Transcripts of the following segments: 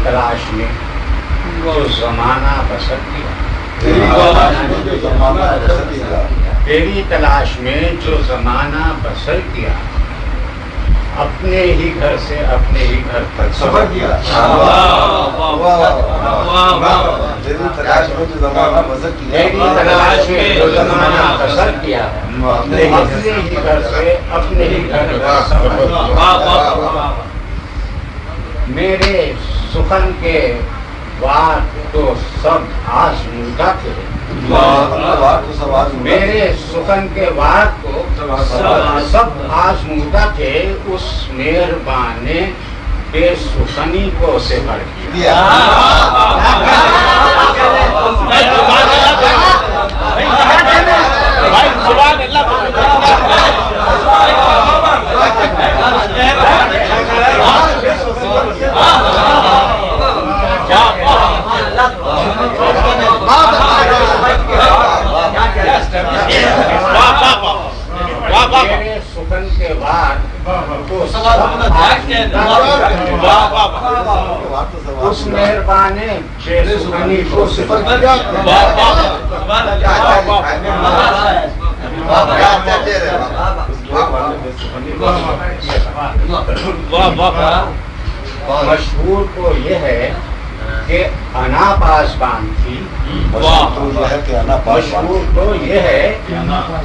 तलाश में जो जमाना बसर किया, तेरी तलाश में जो जमाना बसर किया, अपने ही घर से अपने ही घर तक सफर किया। तेरी तलाश में जो जमाना बसर किया, तेरी तलाश में जो जमाना बसर किया, अपने ही घर से अपने ही घर तक सफर किया। मेरे सुखन के वार तो सब आजमूदा थे, मेरे सुखन के वार को सब आजमूदा थे, उस मेहरबान ने बेसुखनी को से भर किया। मेरे सुखन के बाद तो उस मेहरबान ने बेसुखनी को सिफर किया। मशहूर तो ये है कि अना पासबान थी, मशहूर तो ये है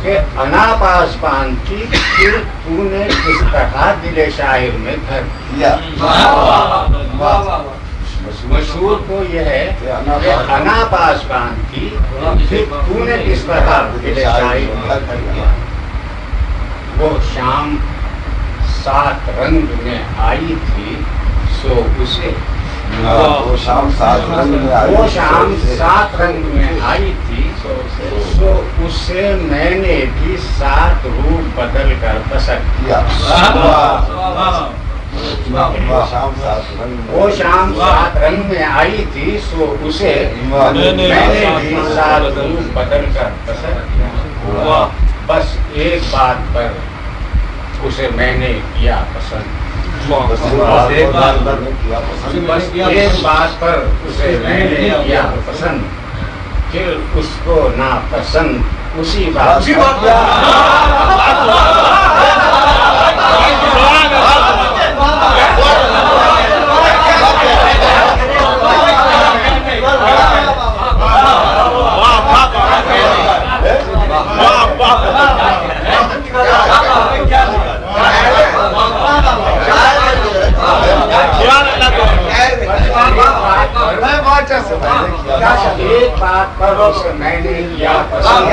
कि अना पासबान थी, फिर तूने किस तरह दिले शायर में घर किया। मशहूर तो ये है कि अना पासबान थी, फिर तूने किस तरह दिले शायर में घर किया। वो शाम 7 रंग में आई थी, सो उसे वो शाम 7 रंग में आई, वो शाम 7 रंग में आई थी, सो उससे मैंने भी 7 रूप बदल कर बसर किया। वो शाम 7 रंग में आई थी, सो उसे मैंने भी 7 रूप बदल कर बसर किया। बस एक बात पर उसे मैंने किया पसंद, बस एक बात पर उसे मैंने किया पसंद, फिर उसको ना पसंद उसी बात एक बात पर उसे मैंने किया पसंद,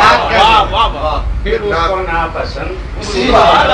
फिर उसको ना पसंद उसी बात।